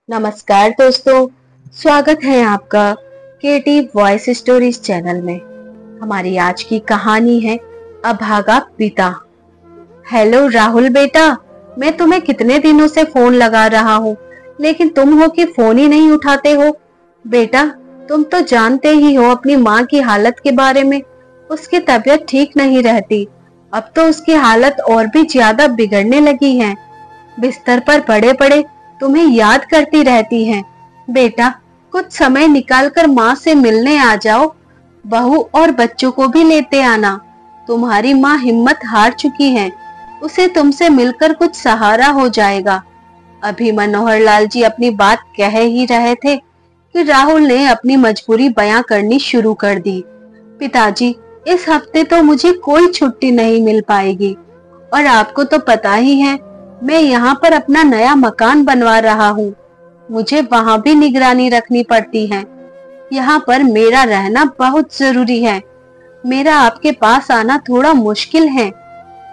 नमस्कार दोस्तों, स्वागत है आपका केटी वॉइस स्टोरीज चैनल में। हमारी आज की कहानी है अभागा पिता। हेलो राहुल बेटा, मैं तुम्हें कितने दिनों से फोन लगा रहा हूँ, लेकिन तुम हो कि फोन ही नहीं उठाते हो। बेटा, तुम तो जानते ही हो अपनी माँ की हालत के बारे में। उसकी तबीयत ठीक नहीं रहती। अब तो उसकी हालत और भी ज्यादा बिगड़ने लगी है। बिस्तर पर पड़े पड़े तुम्हें याद करती रहती हैं। बेटा, कुछ समय निकालकर माँ से मिलने आ जाओ। बहू और बच्चों को भी लेते आना। तुम्हारी माँ हिम्मत हार चुकी है। उसे तुमसे मिलकर कुछ सहारा हो जाएगा। अभी मनोहर लाल जी अपनी बात कह ही रहे थे कि राहुल ने अपनी मजबूरी बयां करनी शुरू कर दी। पिताजी, इस हफ्ते तो मुझे कोई छुट्टी नहीं मिल पाएगी और आपको तो पता ही है, मैं यहाँ पर अपना नया मकान बनवा रहा हूँ। मुझे वहाँ भी निगरानी रखनी पड़ती है। यहाँ पर मेरा रहना बहुत जरूरी है। मेरा आपके पास आना थोड़ा मुश्किल है।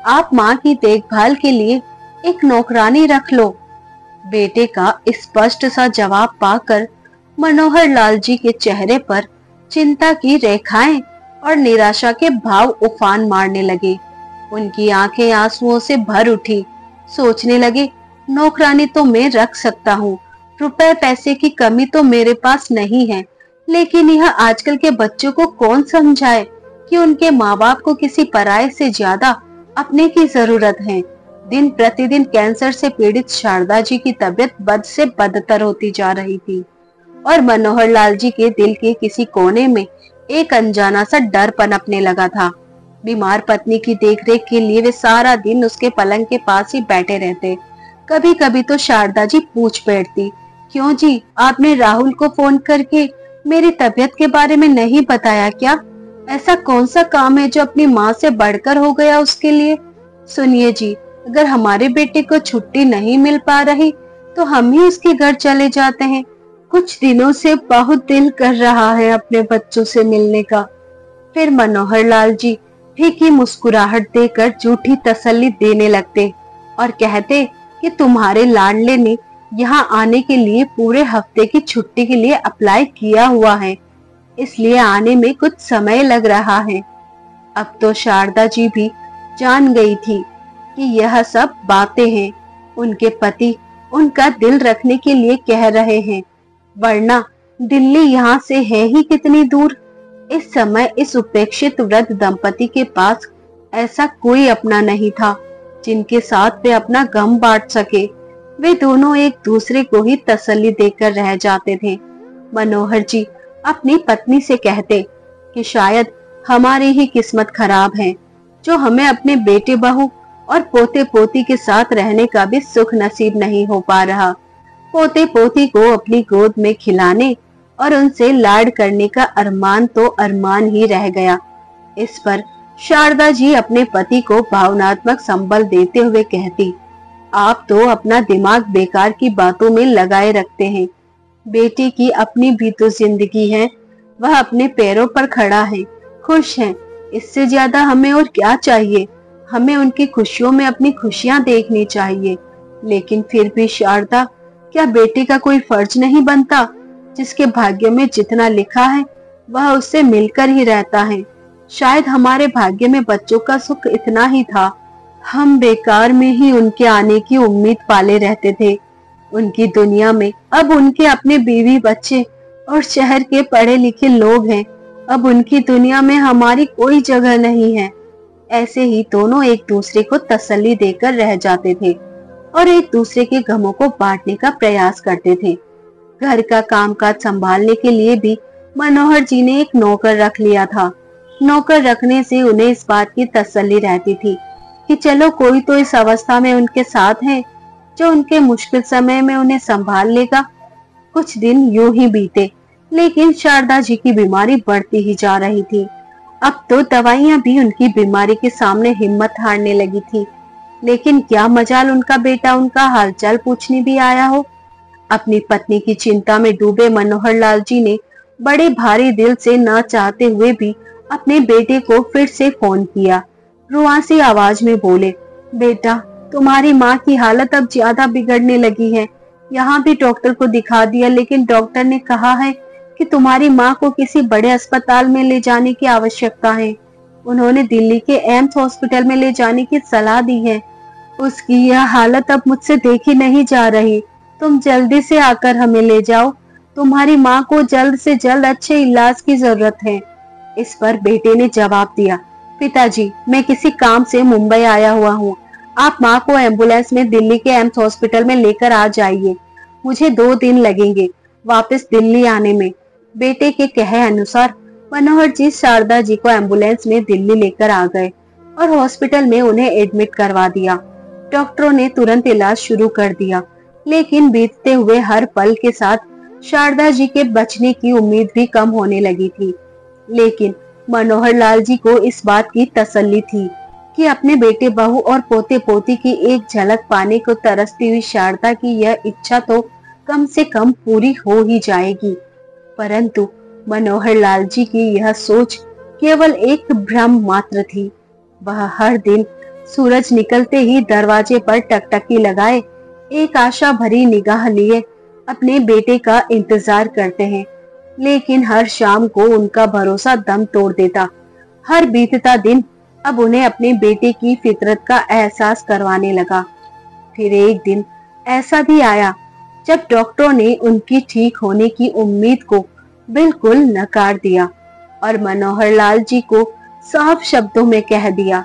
आप माँ की देखभाल के लिए एक नौकरानी रख लो। बेटे का स्पष्ट सा जवाब पाकर मनोहर लाल जी के चेहरे पर चिंता की रेखाएं और निराशा के भाव उफान मारने लगे। उनकी आंखें आंसुओं से भर उठी। सोचने लगे, नौकरानी तो मैं रख सकता हूँ, रुपए पैसे की कमी तो मेरे पास नहीं है, लेकिन यह आजकल के बच्चों को कौन समझाए कि उनके माँ बाप को किसी पराये से ज्यादा अपने की जरूरत है। दिन प्रतिदिन कैंसर से पीड़ित शारदा जी की तबीयत बद से बदतर होती जा रही थी और मनोहर लाल जी के दिल के किसी कोने में एक अनजाना सा डर पनपने लगा था। बीमार पत्नी की देखरेख के लिए वे सारा दिन उसके पलंग के पास ही बैठे रहते। कभी कभी तो शारदा जी पूछ बैठती, क्यों जी, आपने राहुल को फोन करके मेरी तबीयत के बारे में नहीं बताया क्या? ऐसा कौन सा काम है जो अपनी माँ से बढ़कर हो गया उसके लिए? सुनिए जी, अगर हमारे बेटे को छुट्टी नहीं मिल पा रही तो हम ही उसके घर चले जाते हैं। कुछ दिनों से बहुत दिल कर रहा है अपने बच्चों से मिलने का। फिर मनोहर लाल जी फीकी मुस्कुराहट देकर झूठी तसल्ली देने लगते और कहते कि तुम्हारे लाडले ने यहाँ आने के लिए पूरे हफ्ते की छुट्टी के लिए अप्लाई किया हुआ है, इसलिए आने में कुछ समय लग रहा है। अब तो शारदा जी भी जान गई थी कि यह सब बातें हैं। उनके पति उनका दिल रखने के लिए कह रहे हैं, वरना दिल्ली यहाँ से है ही कितनी दूर। इस समय इस उपेक्षित वृद्ध दंपति के पास ऐसा कोई अपना नहीं था जिनके साथ वे अपना गम बांट सके। वे दोनों एक दूसरे को ही तसल्ली देकर रह जाते थे। मनोहर जी अपनी पत्नी से कहते कि शायद हमारी ही किस्मत खराब है जो हमें अपने बेटे बहू और पोते पोती के साथ रहने का भी सुख नसीब नहीं हो पा रहा। पोते पोती को अपनी गोद में खिलाने और उनसे लाड करने का अरमान तो अरमान ही रह गया। इस पर शारदा जी अपने पति को भावनात्मक संबल देते हुए कहती, आप तो अपना दिमाग बेकार की बातों में लगाए रखते हैं। बेटी की अपनी भी तो जिंदगी है। वह अपने पैरों पर खड़ा है, खुश है। इससे ज्यादा हमें और क्या चाहिए? हमें उनकी खुशियों में अपनी खुशियां देखनी चाहिए। लेकिन फिर भी शारदा, क्या बेटी का कोई फर्ज नहीं बनता? जिसके भाग्य में जितना लिखा है वह उससे मिलकर ही रहता है। शायद हमारे भाग्य में बच्चों का सुख इतना ही था। हम बेकार में ही उनके आने की उम्मीद पाले रहते थे। उनकी दुनिया में अब उनके अपने बीवी बच्चे और शहर के पढ़े लिखे लोग हैं। अब उनकी दुनिया में हमारी कोई जगह नहीं है। ऐसे ही दोनों एक दूसरे को तसल्ली देकर रह जाते थे और एक दूसरे के गमों को बांटने का प्रयास करते थे। घर का कामकाज संभालने के लिए भी मनोहर जी ने एक नौकर रख लिया था। नौकर रखने से उन्हें इस बात की तसल्ली रहती थी कि चलो कोई तो इस अवस्था में उनके साथ है जो उनके मुश्किल समय में उन्हें संभाल लेगा। कुछ दिन यूं ही बीते, लेकिन शारदा जी की बीमारी बढ़ती ही जा रही थी। अब तो दवाइयां भी उनकी बीमारी के सामने हिम्मत हारने लगी थी। लेकिन क्या मजाल उनका बेटा उनका हालचाल पूछने भी आया हो। अपनी पत्नी की चिंता में डूबे मनोहर लाल जी ने बड़े भारी दिल से न चाहते हुए भी अपने बेटे को फिर से फोन किया। रुआसी आवाज में बोले, बेटा, तुम्हारी माँ की हालत अब ज्यादा बिगड़ने लगी है। यहाँ भी डॉक्टर को दिखा दिया, लेकिन डॉक्टर ने कहा है कि तुम्हारी माँ को किसी बड़े अस्पताल में ले जाने की आवश्यकता है। उन्होंने दिल्ली के एम्स हॉस्पिटल में ले जाने की सलाह दी है। उसकी यह हालत अब मुझसे देखी नहीं जा रही। तुम जल्दी से आकर हमें ले जाओ। तुम्हारी माँ को जल्द से जल्द अच्छे इलाज की जरूरत है। इस पर बेटे ने जवाब दिया, पिताजी, मैं किसी काम से मुंबई आया हुआ हूँ। आप माँ को एम्बुलेंस में दिल्ली के एम्स हॉस्पिटल में लेकर आ जाइए। मुझे 2 दिन लगेंगे वापस दिल्ली आने में। बेटे के कहे अनुसार मनोहर जी शारदा जी को एम्बुलेंस में दिल्ली लेकर आ गए और हॉस्पिटल में उन्हें एडमिट करवा दिया। डॉक्टरों ने तुरंत इलाज शुरू कर दिया, लेकिन बीतते हुए हर पल के साथ शारदा जी के बचने की उम्मीद भी कम होने लगी थी। लेकिन मनोहर लाल जी को इस बात की तसल्ली थी कि अपने बेटे बहू और पोते पोती की एक झलक पाने को तरसती हुई शारदा की यह इच्छा तो कम से कम पूरी हो ही जाएगी। परंतु मनोहर लाल जी की यह सोच केवल एक भ्रम मात्र थी। वह हर दिन सूरज निकलते ही दरवाजे पर टकटकी लगाए एक आशा भरी निगाह लिए अपने बेटे का इंतजार करते हैं, लेकिन हर शाम को उनका भरोसा दम तोड़ देता। हर बीतता दिन अब उन्हें अपने बेटे की फितरत का एहसास करवाने लगा। फिर एक दिन ऐसा भी आया जब डॉक्टरों ने उनकी ठीक होने की उम्मीद को बिल्कुल नकार दिया और मनोहर लाल जी को साफ शब्दों में कह दिया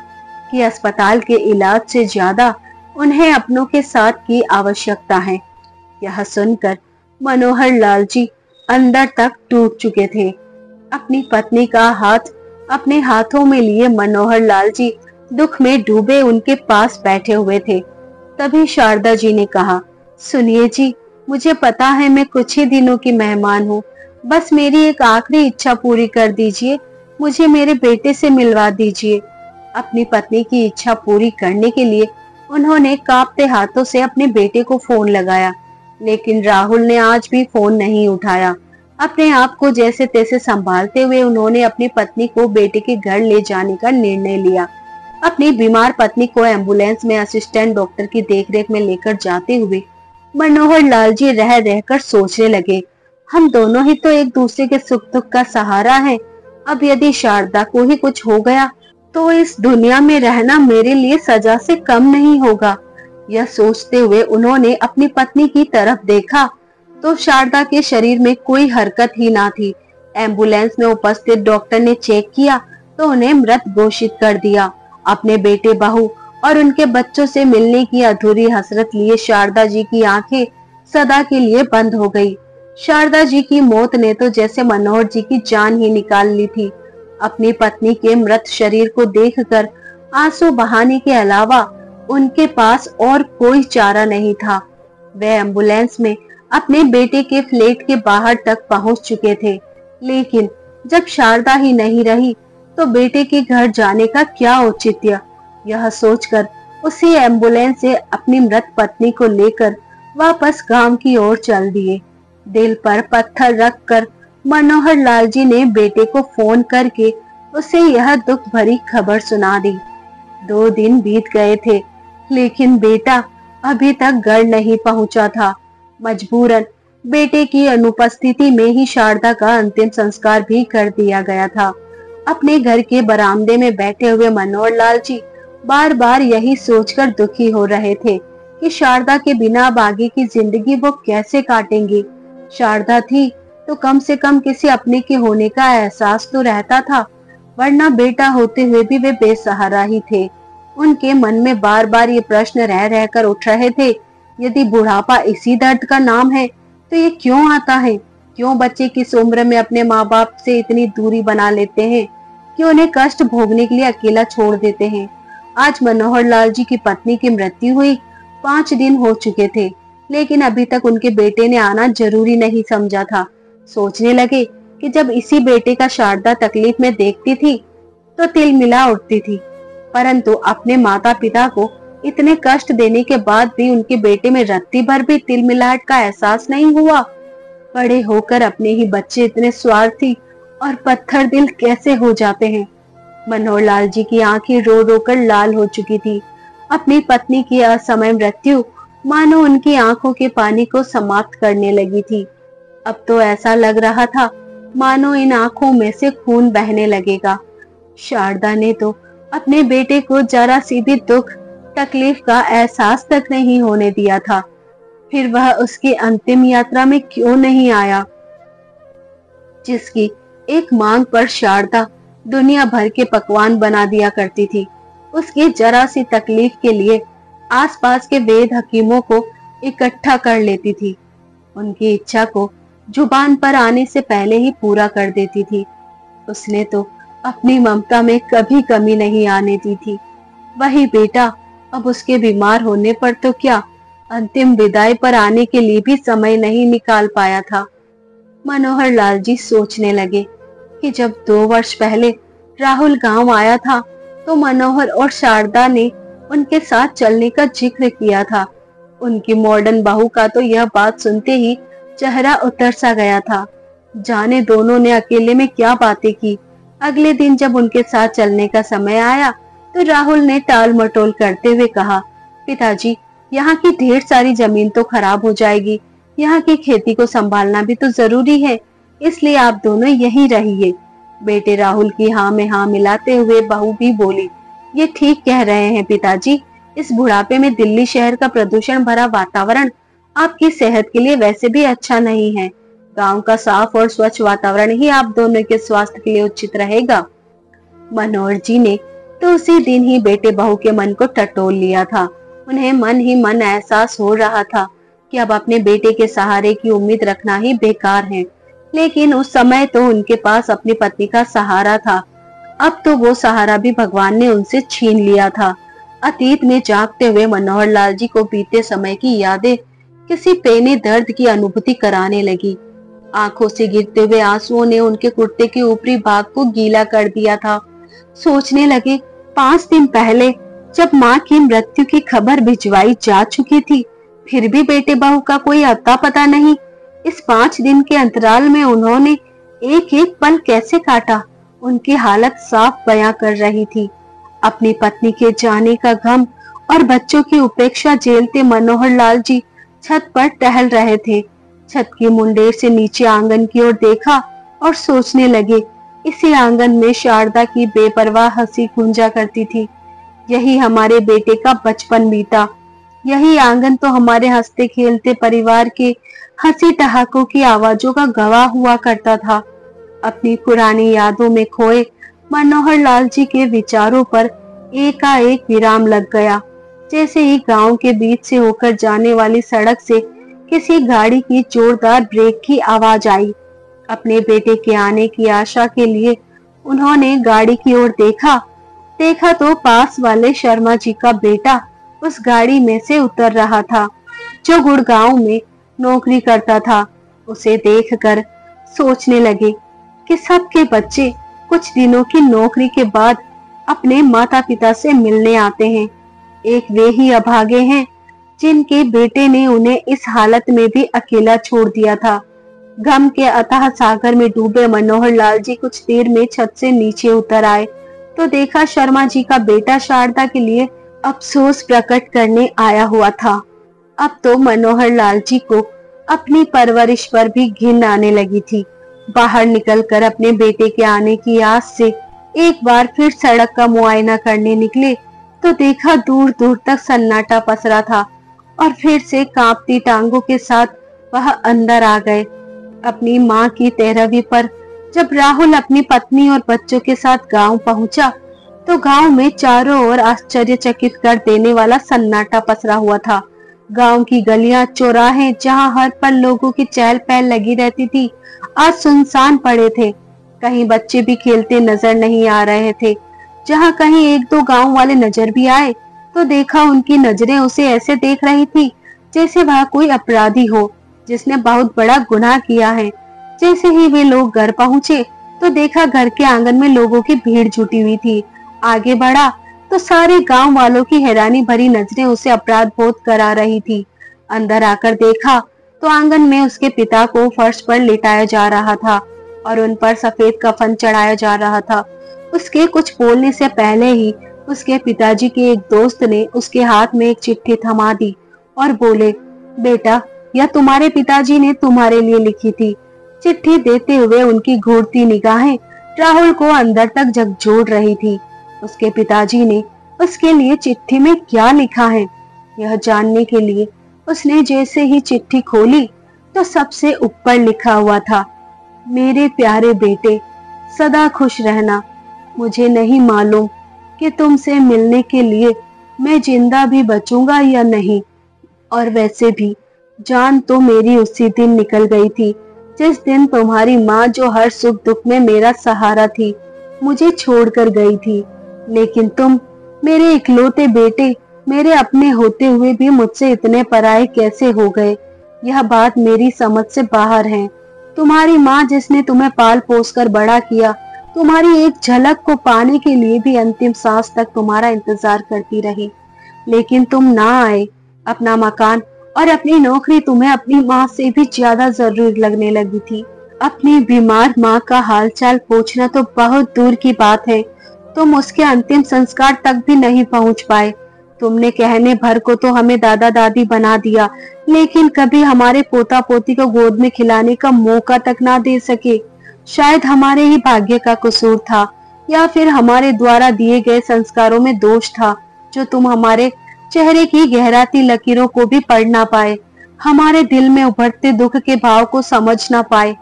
कि अस्पताल के इलाज से ज्यादा उन्हें अपनों के साथ की आवश्यकता है। यह सुनकर मनोहर लाल जी अंदर तक टूट चुके थे। अपनी पत्नी का हाथ अपने हाथों में लिए मनोहर लाल जी दुख में डूबे उनके पास बैठे हुए थे। तभी शारदा जी ने कहा, सुनिए जी, मुझे पता है मैं कुछ ही दिनों की मेहमान हूँ, बस मेरी एक आखिरी इच्छा पूरी कर दीजिए, मुझे मेरे बेटे से मिलवा दीजिए। अपनी पत्नी की इच्छा पूरी करने के लिए उन्होंने कांपते हाथों से अपने बेटे को फोन लगाया, लेकिन राहुल ने आज भी फोन नहीं उठाया। अपने आप को जैसे तैसे संभालते हुए उन्होंने अपनी पत्नी को बेटे के घर ले जाने का निर्णय लिया। अपनी बीमार पत्नी को एम्बुलेंस में असिस्टेंट डॉक्टर की देखरेख में लेकर जाते हुए मनोहर लाल जी रह रहकर सोचने लगे, हम दोनों ही तो एक दूसरे के सुख दुख का सहारा हैं। अब यदि शारदा को ही कुछ हो गया तो इस दुनिया में रहना मेरे लिए सजा से कम नहीं होगा। यह सोचते हुए उन्होंने अपनी पत्नी की तरफ देखा तो शारदा के शरीर में कोई हरकत ही ना थी। एम्बुलेंस में उपस्थित डॉक्टर ने चेक किया तो उन्हें मृत घोषित कर दिया। अपने बेटे बहू और उनके बच्चों से मिलने की अधूरी हसरत लिए शारदा जी की आंखें सदा के लिए बंद हो गई। शारदा जी की मौत ने तो जैसे मनोहर जी की जान ही निकाल ली थी। अपनी पत्नी के मृत शरीर को देखकर आंसू बहाने के अलावा उनके पास और कोई चारा नहीं था। वे एम्बुलेंस में अपने बेटे के फ्लैट के बाहर तक पहुंच चुके थे, लेकिन जब शारदा ही नहीं रही तो बेटे के घर जाने का क्या औचित्य। यह सोचकर उसी एम्बुलेंस से अपनी मृत पत्नी को लेकर वापस गांव की ओर चल दिए। दिल पर पत्थर रखकर मनोहर लाल जी ने बेटे को फोन करके उसे यह दुख भरी खबर सुना दी। 2 दिन बीत गए थे, लेकिन बेटा अभी तक घर नहीं पहुंचा था। मजबूरन बेटे की अनुपस्थिति में ही शारदा का अंतिम संस्कार भी कर दिया गया था। अपने घर के बरामदे में बैठे हुए मनोहर लाल जी बार बार यही सोचकर दुखी हो रहे थे कि शारदा के बिना अब आगे की जिंदगी वो कैसे काटेंगे। शारदा थी तो कम से कम किसी अपने के होने का एहसास तो रहता था, वरना बेटा होते हुए भी वे बेसहारा ही थे। उनके मन में बार बार ये प्रश्न रह रहकर उठ रहे थे, यदि बुढ़ापा इसी दर्द का नाम है तो ये क्यों आता है? क्यों बच्चे किस उम्र में अपने माँ बाप से इतनी दूरी बना लेते हैं कि उन्हें कष्ट भोगने के लिए अकेला छोड़ देते हैं। आज मनोहर लाल जी की पत्नी की मृत्यु हुई 5 दिन हो चुके थे, लेकिन अभी तक उनके बेटे ने आना जरूरी नहीं समझा था। सोचने लगे कि जब इसी बेटे का शारदा तकलीफ में देखती थी तो तिल मिला उठती थी, परंतु अपने माता पिता को इतने कष्ट देने के बाद भी उनके बेटे में रत्ती भर भी तिल मिलाहट का एहसास नहीं हुआ। बड़े होकर अपने ही बच्चे इतने स्वार्थी और पत्थर दिल कैसे हो जाते हैं। मनोहर लाल जी की आंखें रो रो कर लाल हो चुकी थी। अपनी पत्नी की असमय मृत्यु मानो उनकी आंखों के पानी को समाप्त करने लगी थी। अब तो ऐसा लग रहा था मानो इन आंखों में से खून बहने लगेगा। शारदा ने तो अपने बेटे को जरा सी भी दुख तकलीफ का एहसास तक नहीं होने दिया था, फिर वह उसकी अंतिम यात्रा में क्यों नहीं आया, जिसकी एक मांग पर शारदा दुनिया भर के पकवान बना दिया करती थी। उसकी जरा सी तकलीफ के लिए आसपास के वेद हकीमों को इकट्ठा कर लेती थी। उनकी इच्छा को जुबान पर आने से पहले ही पूरा कर देती थी। उसने तो अपनी ममता में कभी कमी नहीं आने दी थी। वही बेटा अब उसके बीमार होने पर तो क्या, अंतिम विदाई पर आने के लिए भी समय नहीं निकाल पाया था। मनोहर लाल जी सोचने लगे कि जब 2 वर्ष पहले राहुल गांव आया था तो मनोहर और शारदा ने उनके साथ चलने का जिक्र किया था। उनकी मॉडर्न बहू का तो यह बात सुनते ही चेहरा उतर सा गया था। जाने दोनों ने अकेले में क्या बातें की। अगले दिन जब उनके साथ चलने का समय आया तो राहुल ने टाल मटोल करते हुए कहा, पिताजी, यहाँ की ढेर सारी जमीन तो खराब हो जाएगी, यहाँ की खेती को संभालना भी तो जरूरी है, इसलिए आप दोनों यहीं रहिए। बेटे राहुल की हाँ में हाँ मिलाते हुए बहू भी बोली, ये ठीक कह रहे हैं पिताजी, इस बुढ़ापे में दिल्ली शहर का प्रदूषण भरा वातावरण आपकी सेहत के लिए वैसे भी अच्छा नहीं है। गांव का साफ और स्वच्छ वातावरण ही आप दोनों के स्वास्थ्य के लिए उचित रहेगा। मनोहर जी ने तो उसी दिन ही बेटे बहू के मन को टटोल लिया था। उन्हें मन ही मन एहसास हो रहा था कि अब अपने बेटे के सहारे की उम्मीद रखना ही बेकार है, लेकिन उस समय तो उनके पास अपनी पत्नी का सहारा था। अब तो वो सहारा भी भगवान ने उनसे छीन लिया था। अतीत में जागते हुए मनोहर लाल जी को बीते समय की यादें किसी पेने दर्द की अनुभूति कराने लगी। आंखों से गिरते हुए आंसुओं ने उनके कुर्ते के ऊपरी भाग को गीला कर दिया था। सोचने लगे, 5 दिन पहले जब माँ की मृत्यु की खबर भिजवाई जा चुकी थी, फिर भी बेटे बहू का कोई अता पता नहीं। इस 5 दिन के अंतराल में उन्होंने एक एक पल कैसे काटा, उनकी हालत साफ बयां कर रही थी। अपनी पत्नी के जाने का गम और बच्चों की उपेक्षा झेलते मनोहर लाल जी छत पर टहल रहे थे। छत की मुंडेर से नीचे आंगन की ओर देखा और सोचने लगे, इसी आंगन में शारदा की बेपरवाह हंसी गूंजा करती थी। यही हमारे बेटे का बचपन बीता, यही आंगन तो हमारे हंसते खेलते परिवार के हंसी ठहाकों की आवाजों का गवाह हुआ करता था। अपनी पुरानी यादों में खोए मनोहर लाल जी के विचारों पर एकाएक विराम लग गया। जैसे ही गांव के बीच से होकर जाने वाली सड़क से किसी गाड़ी की जोरदार ब्रेक की आवाज आई। अपने बेटे के आने की आशा के लिए उन्होंने गाड़ी की ओर देखा तो पास वाले शर्मा जी का बेटा उस गाड़ी में से उतर रहा था, जो गुड़गांव में नौकरी करता था। उसे देखकर सोचने लगे कि सबके बच्चे कुछ दिनों की नौकरी के बाद अपने माता पिता से मिलने आते हैं। एक वे ही अभागे हैं जिनके बेटे ने उन्हें इस हालत में भी अकेला छोड़ दिया था। गम के अथाह सागर में डूबे मनोहर लाल जी कुछ देर में छत से नीचे उतर आए तो देखा शर्मा जी का बेटा शारदा के लिए अफसोस प्रकट करने आया हुआ था। अब तो मनोहर लाल जी को अपनी परवरिश पर भी घिन आने लगी थी। बाहर निकलकर अपने बेटे के आने की आस से एक बार फिर सड़क का मुआयना करने निकले तो देखा दूर दूर तक सन्नाटा पसरा था और फिर से कांपती टांगों के साथ वह अंदर आ गए। अपनी माँ की तेरहवीं पर जब राहुल अपनी पत्नी और बच्चों के साथ गांव पहुंचा तो गांव में चारों ओर आश्चर्यचकित कर देने वाला सन्नाटा पसरा हुआ था। गांव की गलियां, चौराहे जहां हर पल लोगों की चहल पहल लगी रहती थी, आज सुनसान पड़े थे। कहीं बच्चे भी खेलते नजर नहीं आ रहे थे। जहां कहीं 1-2 गांव वाले नजर भी आए तो देखा उनकी नजरें उसे ऐसे देख रही थी जैसे वह कोई अपराधी हो जिसने बहुत बड़ा गुनाह किया है। जैसे ही वे लोग घर पहुंचे तो देखा घर के आंगन में लोगों की भीड़ जुटी हुई थी। आगे बढ़ा तो सारे गांव वालों की हैरानी भरी नजरें उसे अपराध बोध करा रही थी। अंदर आकर देखा तो आंगन में उसके पिता को फर्श पर लिटाया जा रहा था और उन पर सफेद कफन चढ़ाया जा रहा था। उसके कुछ बोलने से पहले ही उसके पिताजी के एक दोस्त ने उसके हाथ में एक चिट्ठी थमा दी और बोले, बेटा, यह तुम्हारे पिताजी ने तुम्हारे लिए लिखी थी। चिट्ठी देते हुए उनकी घूरती निगाहें राहुल को अंदर तक झकझोर रही थी। उसके पिताजी ने उसके लिए चिट्ठी में क्या लिखा है, यह जानने के लिए उसने जैसे ही चिट्ठी खोली तो सबसे ऊपर लिखा हुआ था, मेरे प्यारे बेटे, सदा खुश रहना। मुझे नहीं मालूम कि तुमसे मिलने के लिए मैं जिंदा भी बचूंगा या नहीं, और वैसे भी जान तो मेरी उसी दिन निकल गई थी जिस दिन तुम्हारी माँ, जो हर सुख दुख में मेरा सहारा थी, मुझे छोड़कर गई थी। लेकिन तुम मेरे इकलौते बेटे, मेरे अपने होते हुए भी मुझसे इतने पराये कैसे हो गए, यह बात मेरी समझ से बाहर है। तुम्हारी माँ, जिसने तुम्हें पाल पोस कर बड़ा किया, तुम्हारी एक झलक को पाने के लिए भी अंतिम सांस तक तुम्हारा इंतजार करती रही, लेकिन तुम ना आए। अपना मकान और अपनी नौकरी तुम्हें अपनी माँ से भी ज्यादा जरूरी लगने लगी थी। अपनी बीमार माँ का हालचाल पूछना तो बहुत दूर की बात है, तुम उसके अंतिम संस्कार तक भी नहीं पहुंच पाए। तुमने कहने भर को तो हमें दादा दादी बना दिया, लेकिन कभी हमारे पोता पोती को गोद में खिलाने का मौका तक ना दे सके। शायद हमारे ही भाग्य का कसूर था, या फिर हमारे द्वारा दिए गए संस्कारों में दोष था, जो तुम हमारे चेहरे की गहराती लकीरों को भी पढ़ ना पाए, हमारे दिल में उभरते दुख के भाव को समझ ना पाए।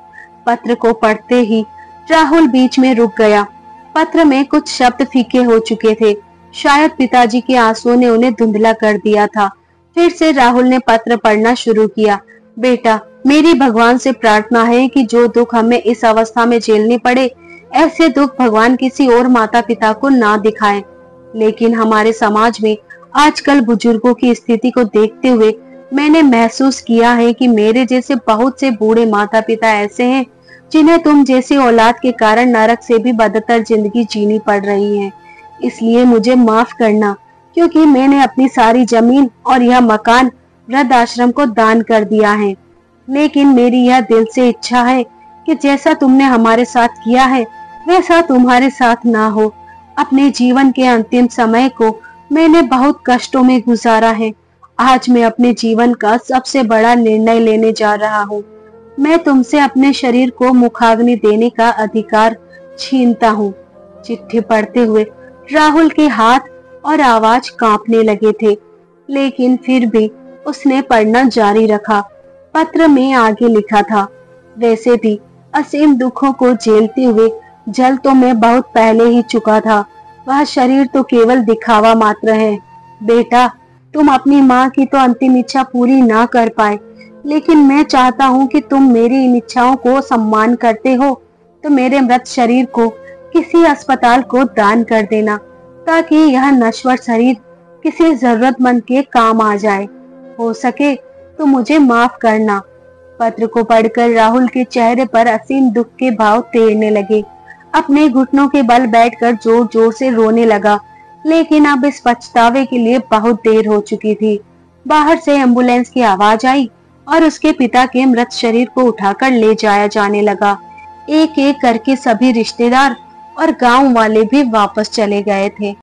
पत्र को पढ़ते ही राहुल बीच में रुक गया। पत्र में कुछ शब्द फीके हो चुके थे, शायद पिताजी के आंसुओं ने उन्हें धुंधला कर दिया था। फिर से राहुल ने पत्र पढ़ना शुरू किया। बेटा, मेरी भगवान से प्रार्थना है कि जो दुख हमें इस अवस्था में झेलने पड़े, ऐसे दुख भगवान किसी और माता पिता को ना दिखाएं। लेकिन हमारे समाज में आजकल बुजुर्गों की स्थिति को देखते हुए मैंने महसूस किया है कि मेरे जैसे बहुत से बूढ़े माता पिता ऐसे हैं जिन्हें तुम जैसी औलाद के कारण नरक से भी बदतर जिंदगी जीनी पड़ रही है। इसलिए मुझे माफ करना, क्योंकि मैंने अपनी सारी जमीन और यह मकान वृद्ध आश्रम को दान कर दिया है। लेकिन मेरी यह दिल से इच्छा है कि जैसा तुमने हमारे साथ किया है, वैसा तुम्हारे साथ ना हो। अपने जीवन के अंतिम समय को मैंने बहुत कष्टों में गुजारा है। आज मैं अपने जीवन का सबसे बड़ा निर्णय लेने जा रहा हूँ। मैं तुमसे अपने शरीर को मुखाग्नि देने का अधिकार छीनता हूँ। चिट्ठी पढ़ते हुए राहुल के हाथ और आवाज कांपने लगे थे, लेकिन फिर भी उसने पढ़ना जारी रखा। पत्र में आगे लिखा था, वैसे भी असीम दुखों को झेलते हुए जल तो मैं बहुत पहले ही चुका था, वह शरीर तो केवल दिखावा मात्र है। बेटा, तुम अपनी माँ की तो अंतिम इच्छा पूरी ना कर पाए, लेकिन मैं चाहता हूँ कि तुम मेरी इन इच्छाओं को सम्मान करते हो तो मेरे मृत शरीर को किसी अस्पताल को दान कर देना, ताकि यह नश्वर शरीर किसी जरूरतमंद के काम आ जाए। हो सके तो मुझे माफ करना। पत्र को पढ़कर राहुल के चेहरे पर असीम दुख के भाव तैरने लगे। अपने घुटनों के बल बैठकर जोर जोर से रोने लगा, लेकिन अब इस पछतावे के लिए बहुत देर हो चुकी थी। बाहर से एम्बुलेंस की आवाज आई और उसके पिता के मृत शरीर को उठाकर ले जाया जाने लगा। एक एक करके सभी रिश्तेदार और गांव वाले भी वापस चले गए थे।